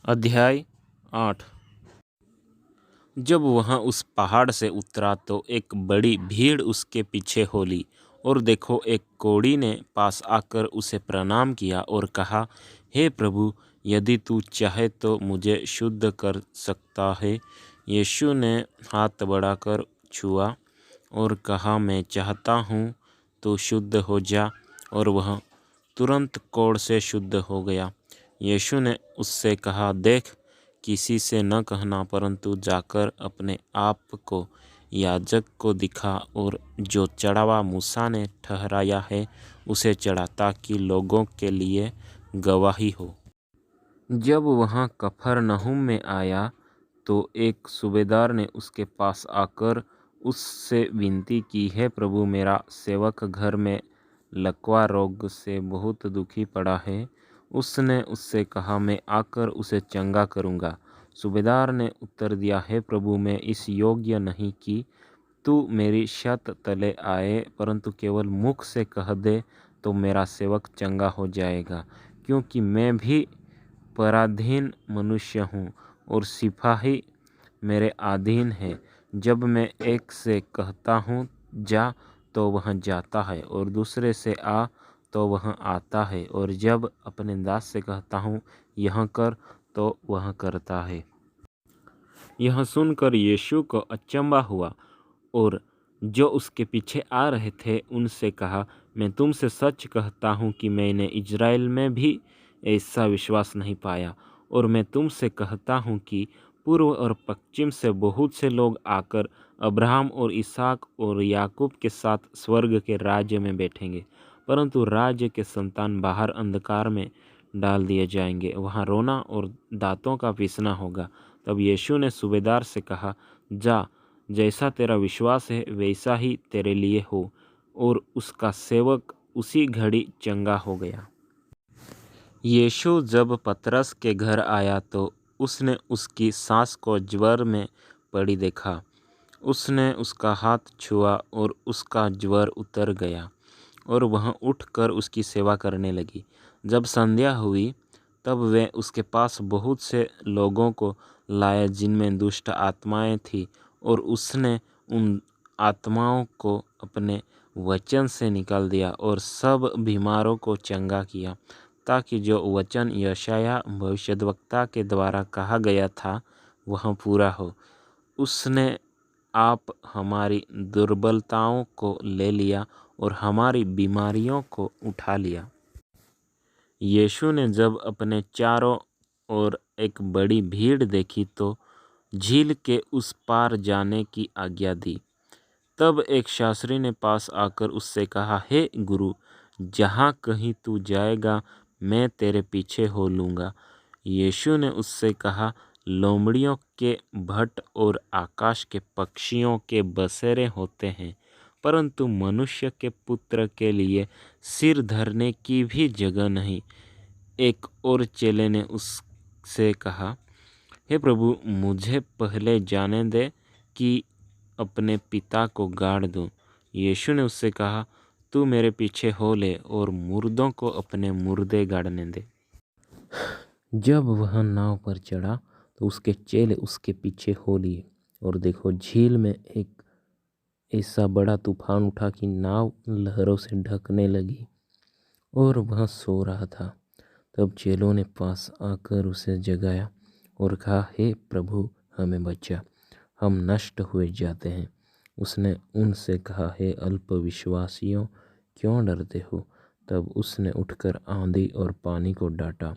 अध्याय 8। जब वह उस पहाड़ से उतरा तो एक बड़ी भीड़ उसके पीछे हो ली, और देखो, एक कोढ़ी ने पास आकर उसे प्रणाम किया और कहा, हे प्रभु, यदि तू चाहे तो मुझे शुद्ध कर सकता है। यीशु ने हाथ बढ़ाकर छुआ और कहा, मैं चाहता हूँ, तू शुद्ध हो जा। और वह तुरंत कोढ़ से शुद्ध हो गया। यीशु ने उससे कहा, देख, किसी से न कहना, परंतु जाकर अपने आप को याजक को दिखा और जो चढ़ावा मूसा ने ठहराया है उसे चढ़ा, ताकि लोगों के लिए गवाही हो। जब वह कफरनहूम में आया तो एक सूबेदार ने उसके पास आकर उससे विनती की, हे प्रभु, मेरा सेवक घर में लकवा रोग से बहुत दुखी पड़ा है। उसने उससे कहा, मैं आकर उसे चंगा करूँगा। सूबेदार ने उत्तर दिया, हे प्रभु, मैं इस योग्य नहीं कि तू मेरी छत तले आए, परंतु केवल मुख से कह दे तो मेरा सेवक चंगा हो जाएगा, क्योंकि मैं भी पराधीन मनुष्य हूँ और सिपाही मेरे अधीन है। जब मैं एक से कहता हूँ जा तो वह जाता है, और दूसरे से आ तो वह आता है, और जब अपने दास से कहता हूँ यह कर तो वह करता है। यह सुनकर यीशु को अचंभा हुआ, और जो उसके पीछे आ रहे थे उनसे कहा, मैं तुमसे सच कहता हूँ कि मैंने इजराइल में भी ऐसा विश्वास नहीं पाया। और मैं तुमसे कहता हूँ कि पूर्व और पश्चिम से बहुत से लोग आकर अब्राहम और इसहाक और याकूब के साथ स्वर्ग के राज्य में बैठेंगे, परंतु राज्य के संतान बाहर अंधकार में डाल दिए जाएंगे, वहाँ रोना और दांतों का पीसना होगा। तब यीशु ने सूबेदार से कहा, जा, जैसा तेरा विश्वास है वैसा ही तेरे लिए हो। और उसका सेवक उसी घड़ी चंगा हो गया। यीशु जब पतरस के घर आया तो उसने उसकी सास को ज्वर में पड़ी देखा। उसने उसका हाथ छुआ और उसका ज्वर उतर गया, और वह उठकर उसकी सेवा करने लगी। जब संध्या हुई तब वे उसके पास बहुत से लोगों को लाए जिनमें दुष्ट आत्माएं थीं, और उसने उन आत्माओं को अपने वचन से निकाल दिया और सब बीमारों को चंगा किया, ताकि जो वचन यशायाह भविष्यद्वक्ता के द्वारा कहा गया था वह पूरा हो, उसने आप हमारी दुर्बलताओं को ले लिया और हमारी बीमारियों को उठा लिया। यीशु ने जब अपने चारों ओर एक बड़ी भीड़ देखी तो झील के उस पार जाने की आज्ञा दी। तब एक शास्त्री ने पास आकर उससे कहा, हे गुरु, जहाँ कहीं तू जाएगा मैं तेरे पीछे हो लूँगा। यीशु ने उससे कहा, लोमड़ियों के भट्ट और आकाश के पक्षियों के बसेरे होते हैं, परंतु मनुष्य के पुत्र के लिए सिर धरने की भी जगह नहीं। एक और चेले ने उससे कहा, हे प्रभु, मुझे पहले जाने दे कि अपने पिता को गाड़ दूं। यीशु ने उससे कहा, तू मेरे पीछे हो ले और मुर्दों को अपने मुर्दे गाड़ने दे। जब वह नाव पर चढ़ा तो उसके चेले उसके पीछे हो लिए, और देखो, झील में एक ऐसा बड़ा तूफान उठा कि नाव लहरों से ढकने लगी, और वह सो रहा था। तब चेलों ने पास आकर उसे जगाया और कहा, हे प्रभु, हमें बचा, हम नष्ट हुए जाते हैं। उसने उनसे कहा, हे अल्पविश्वासियों, क्यों डरते हो? तब उसने उठकर आंधी और पानी को डांटा,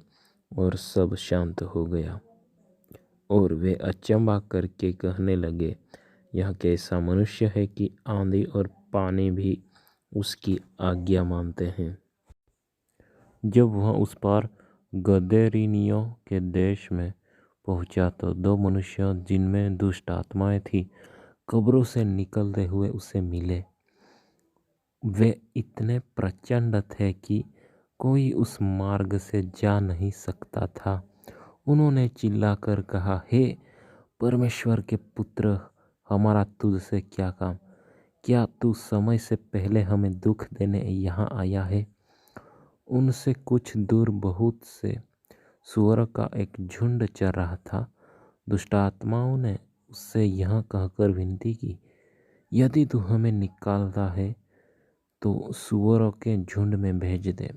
और सब शांत हो गया। और वे अचंभा करके कहने लगे, यह कैसा मनुष्य है कि आंधी और पानी भी उसकी आज्ञा मानते हैं। जब वह उस पार गदरेनियों के देश में पहुंचा तो दो मनुष्य जिनमें दुष्ट आत्माएं थी कब्रों से निकलते हुए उसे मिले। वे इतने प्रचंड थे कि कोई उस मार्ग से जा नहीं सकता था। उन्होंने चिल्लाकर कहा, हे परमेश्वर के पुत्र, हमारा तुझसे क्या काम? क्या तू समय से पहले हमें दुख देने यहाँ आया है? उनसे कुछ दूर बहुत से सूअर का एक झुंड चर रहा था। दुष्ट आत्माओं ने उससे यह कहकर विनती की, यदि तू हमें निकालता है तो सूअरों के झुंड में भेज दे।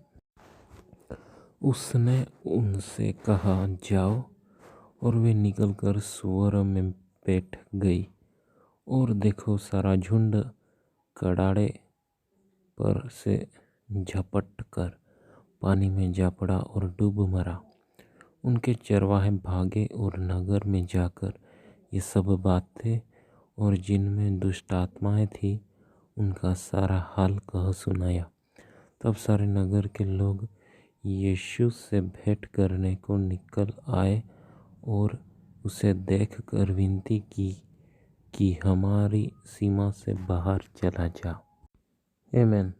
उसने उनसे कहा, जाओ। और वे निकलकर सूअरों में बैठ गई। और देखो, सारा झुंड कड़ाड़े पर से झपट कर पानी में जा पड़ा और डूब मरा। उनके चरवाहे भागे और नगर में जाकर ये सब बातें और जिनमें दुष्ट आत्माएं थी उनका सारा हाल कह सुनाया। तब सारे नगर के लोग यीशु से भेंट करने को निकल आए और उसे देखकर विनती की कि हमारी सीमा से बाहर चला जा। आमीन।